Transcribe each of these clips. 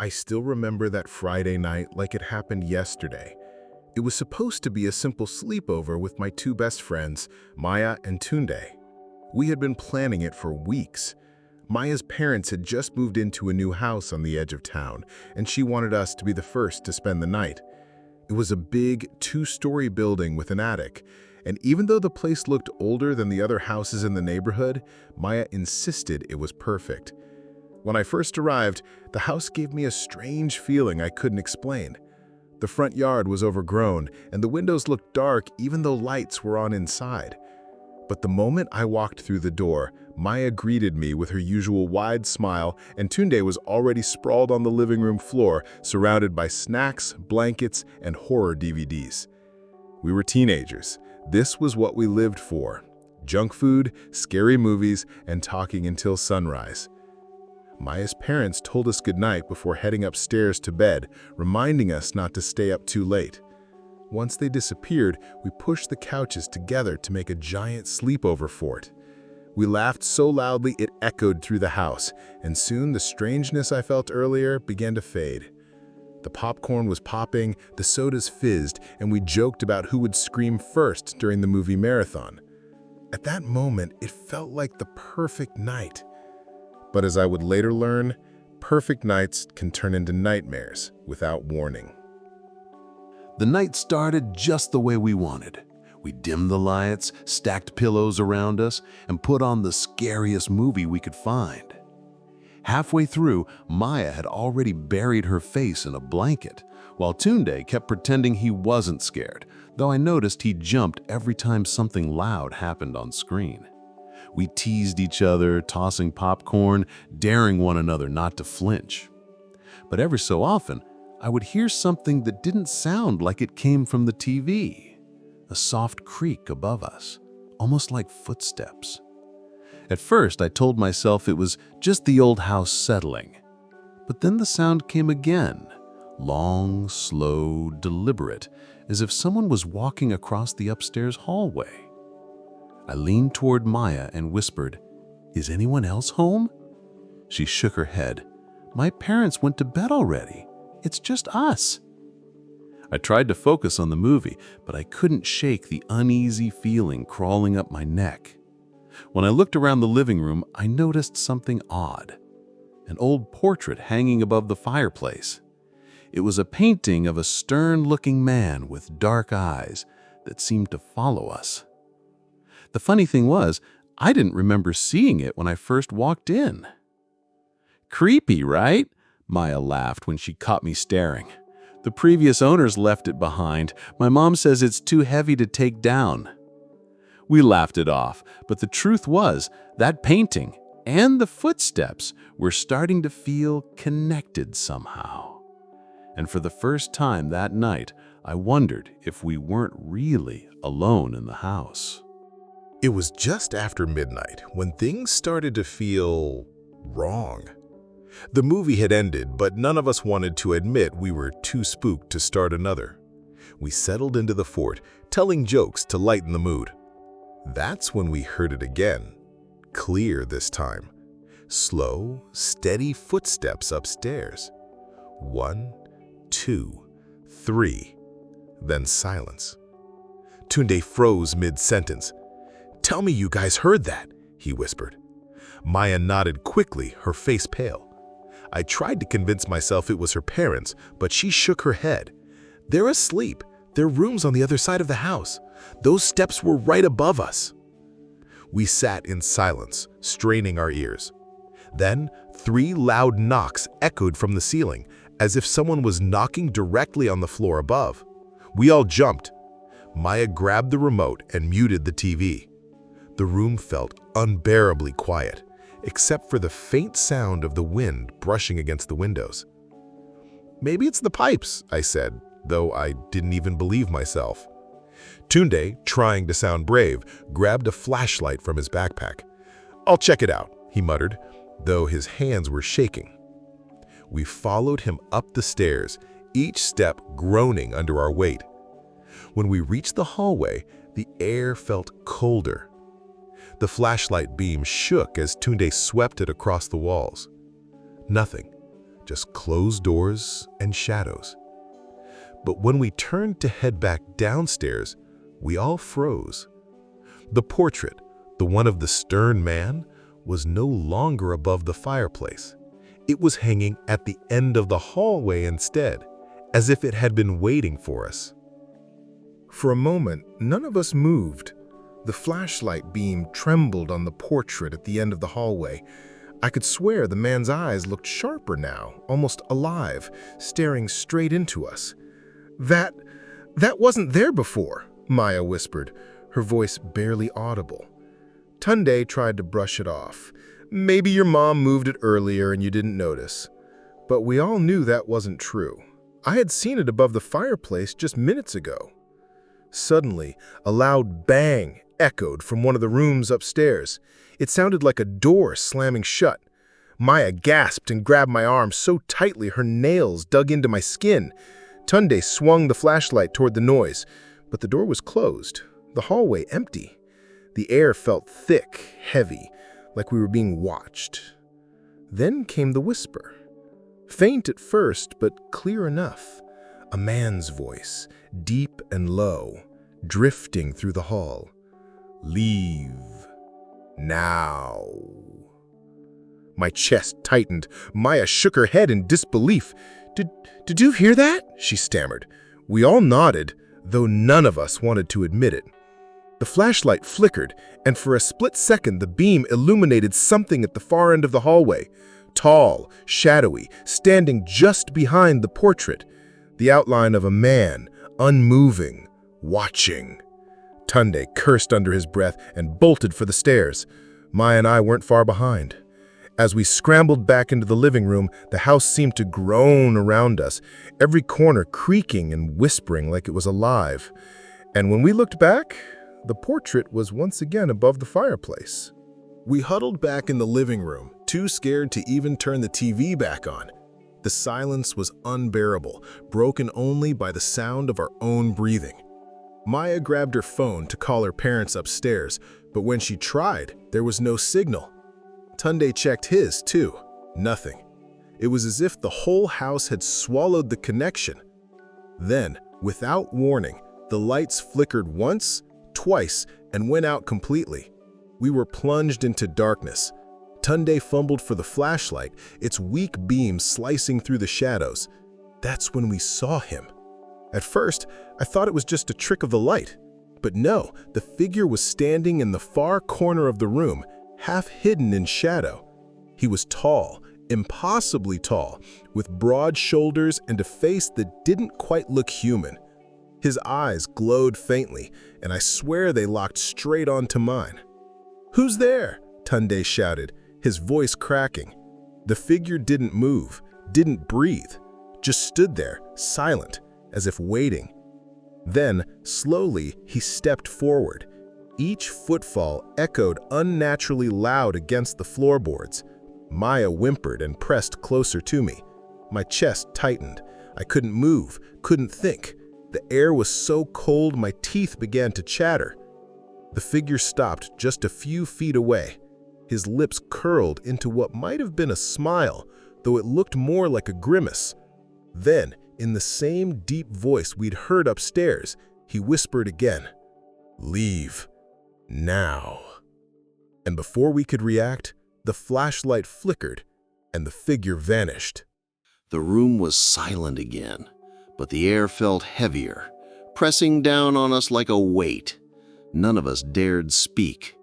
I still remember that Friday night like it happened yesterday. It was supposed to be a simple sleepover with my two best friends, Maya and Tunde. We had been planning it for weeks. Maya's parents had just moved into a new house on the edge of town, and she wanted us to be the first to spend the night. It was a big, two-story building with an attic, and even though the place looked older than the other houses in the neighborhood, Maya insisted it was perfect. When I first arrived, the house gave me a strange feeling I couldn't explain. The front yard was overgrown, and the windows looked dark even though lights were on inside. But the moment I walked through the door, Maya greeted me with her usual wide smile, and Tunde was already sprawled on the living room floor, surrounded by snacks, blankets, and horror DVDs. We were teenagers. This was what we lived for: junk food, scary movies, and talking until sunrise. Maya's parents told us goodnight before heading upstairs to bed, reminding us not to stay up too late. Once they disappeared, we pushed the couches together to make a giant sleepover fort. We laughed so loudly it echoed through the house, and soon the strangeness I felt earlier began to fade. The popcorn was popping, the sodas fizzed, and we joked about who would scream first during the movie marathon. At that moment, it felt like the perfect night. But as I would later learn, perfect nights can turn into nightmares without warning. The night started just the way we wanted. We dimmed the lights, stacked pillows around us, and put on the scariest movie we could find. Halfway through, Maya had already buried her face in a blanket, while Tunde kept pretending he wasn't scared, though I noticed he jumped every time something loud happened on screen. We teased each other, tossing popcorn, daring one another not to flinch. But every so often, I would hear something that didn't sound like it came from the TV. A soft creak above us, almost like footsteps. At first, I told myself it was just the old house settling. But then the sound came again, long, slow, deliberate, as if someone was walking across the upstairs hallway. I leaned toward Maya and whispered, "Is anyone else home?" She shook her head. "My parents went to bed already. It's just us." I tried to focus on the movie, but I couldn't shake the uneasy feeling crawling up my neck. When I looked around the living room, I noticed something odd. An old portrait hanging above the fireplace. It was a painting of a stern-looking man with dark eyes that seemed to follow us. The funny thing was, I didn't remember seeing it when I first walked in. "Creepy, right?" Maya laughed when she caught me staring. "The previous owners left it behind. My mom says it's too heavy to take down." We laughed it off, but the truth was that painting and the footsteps were starting to feel connected somehow. And for the first time that night, I wondered if we weren't really alone in the house. It was just after midnight when things started to feel wrong. The movie had ended, but none of us wanted to admit we were too spooked to start another. We settled into the fort, telling jokes to lighten the mood. That's when we heard it again. Clear this time. Slow, steady footsteps upstairs. 1, 2, 3. Then silence. Tunde froze mid-sentence. "Tell me you guys heard that," he whispered. Maya nodded quickly, her face pale. I tried to convince myself it was her parents, but she shook her head. "They're asleep. Their room's on the other side of the house. Those steps were right above us." We sat in silence, straining our ears. Then 3 loud knocks echoed from the ceiling, as if someone was knocking directly on the floor above. We all jumped. Maya grabbed the remote and muted the TV. The room felt unbearably quiet, except for the faint sound of the wind brushing against the windows. "Maybe it's the pipes," I said, though I didn't even believe myself. Tunde, trying to sound brave, grabbed a flashlight from his backpack. "I'll check it out," he muttered, though his hands were shaking. We followed him up the stairs, each step groaning under our weight. When we reached the hallway, the air felt colder. The flashlight beam shook as Tunde swept it across the walls. Nothing. just closed doors and shadows. But when we turned to head back downstairs, we all froze. The portrait, the one of the stern man, was no longer above the fireplace. It was hanging at the end of the hallway instead, as if it had been waiting for us. For a moment, none of us moved. The flashlight beam trembled on the portrait at the end of the hallway. I could swear the man's eyes looked sharper now, almost alive, staring straight into us. That wasn't there before," Maya whispered, her voice barely audible. Tunde tried to brush it off. "Maybe your mom moved it earlier and you didn't notice." But we all knew that wasn't true. I had seen it above the fireplace just minutes ago. Suddenly, a loud bang echoed from one of the rooms upstairs. It sounded like a door slamming shut. Maya gasped and grabbed my arm so tightly her nails dug into my skin. Tunde swung the flashlight toward the noise, but the door was closed, the hallway empty. The air felt thick, heavy, like we were being watched. Then came the whisper. Faint at first, but clear enough. A man's voice, deep and low, drifting through the hall. "Leave. Now." My chest tightened. Maya shook her head in disbelief. Did you hear that?" she stammered. We all nodded, though none of us wanted to admit it. The flashlight flickered, and for a split second the beam illuminated something at the far end of the hallway. Tall, shadowy, standing just behind the portrait. The outline of a man, unmoving, watching. Tunde cursed under his breath and bolted for the stairs. Maya and I weren't far behind. As we scrambled back into the living room, the house seemed to groan around us, every corner creaking and whispering like it was alive. And when we looked back, the portrait was once again above the fireplace. We huddled back in the living room, too scared to even turn the TV back on. The silence was unbearable, broken only by the sound of our own breathing. Maya grabbed her phone to call her parents upstairs, but when she tried, there was no signal. Tunde checked his, too. Nothing. It was as if the whole house had swallowed the connection. Then, without warning, the lights flickered once, twice, and went out completely. We were plunged into darkness. Tunde fumbled for the flashlight, its weak beam slicing through the shadows. That's when we saw him. At first, I thought it was just a trick of the light. But no, the figure was standing in the far corner of the room, half hidden in shadow. He was tall, impossibly tall, with broad shoulders and a face that didn't quite look human. His eyes glowed faintly, and I swear they locked straight onto mine. "Who's there?" Tunde shouted, his voice cracking. The figure didn't move, didn't breathe, just stood there, silent, as if waiting. Then, slowly, he stepped forward. Each footfall echoed unnaturally loud against the floorboards. Maya whimpered and pressed closer to me. My chest tightened. I couldn't move, couldn't think. The air was so cold my teeth began to chatter. The figure stopped just a few feet away. His lips curled into what might have been a smile, though it looked more like a grimace. Then, in the same deep voice we'd heard upstairs, he whispered again, "Leave. Now." And before we could react, the flashlight flickered and the figure vanished. The room was silent again, but the air felt heavier, pressing down on us like a weight. None of us dared speak.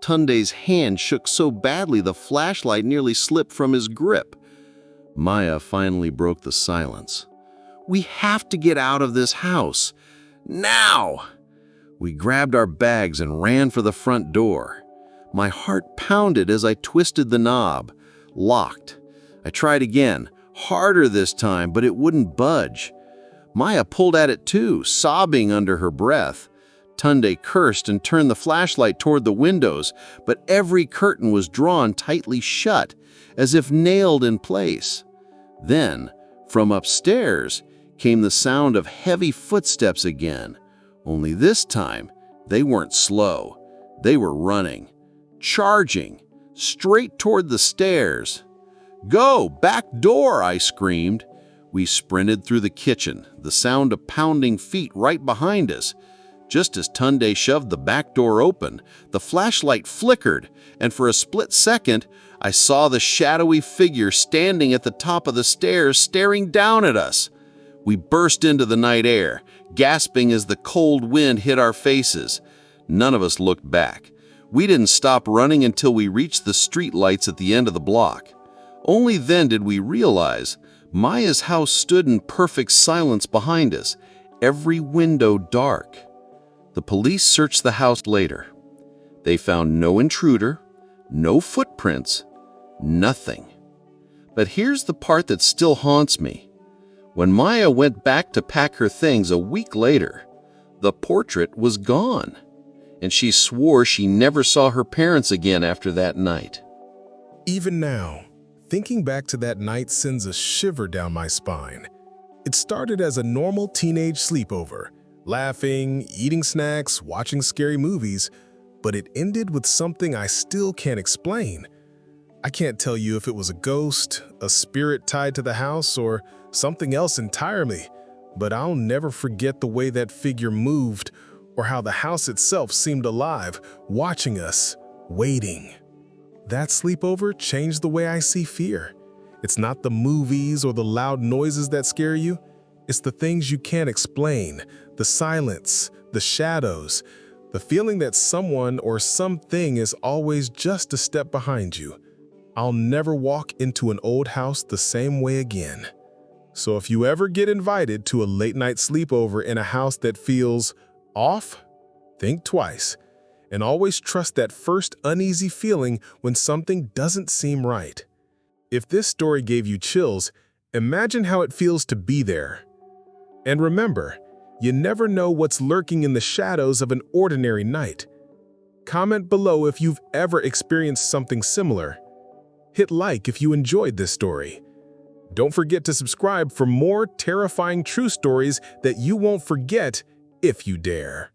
Tunde's hand shook so badly the flashlight nearly slipped from his grip. Maya finally broke the silence. "We have to get out of this house. Now!" We grabbed our bags and ran for the front door. My heart pounded as I twisted the knob. Locked. I tried again, harder this time, but it wouldn't budge. Maya pulled at it too, sobbing under her breath. Tunde cursed and turned the flashlight toward the windows, but every curtain was drawn tightly shut, as if nailed in place. Then, from upstairs, came the sound of heavy footsteps again. Only this time, they weren't slow. They were running, charging, straight toward the stairs. "Go, back door!" I screamed. We sprinted through the kitchen, the sound of pounding feet right behind us. Just as Tunde shoved the back door open, the flashlight flickered, and for a split second, I saw the shadowy figure standing at the top of the stairs staring down at us. We burst into the night air, gasping as the cold wind hit our faces. None of us looked back. We didn't stop running until we reached the street lights at the end of the block. Only then did we realize Maya's house stood in perfect silence behind us, every window dark. The police searched the house later. They found no intruder, no footprints, nothing. But here's the part that still haunts me. When Maya went back to pack her things a week later, the portrait was gone, and she swore she never saw her parents again after that night. Even now, thinking back to that night sends a shiver down my spine. It started as a normal teenage sleepover, laughing, eating snacks, watching scary movies, but it ended with something I still can't explain. I can't tell you if it was a ghost, a spirit tied to the house, or something else entirely, but I'll never forget the way that figure moved or how the house itself seemed alive, watching us, waiting. That sleepover changed the way I see fear. It's not the movies or the loud noises that scare you. It's the things you can't explain, the silence, the shadows, the feeling that someone or something is always just a step behind you. I'll never walk into an old house the same way again. So if you ever get invited to a late-night sleepover in a house that feels off, think twice, and always trust that first uneasy feeling when something doesn't seem right. If this story gave you chills, imagine how it feels to be there. And remember, you never know what's lurking in the shadows of an ordinary night. Comment below if you've ever experienced something similar. Hit like if you enjoyed this story. Don't forget to subscribe for more terrifying true stories that you won't forget if you dare.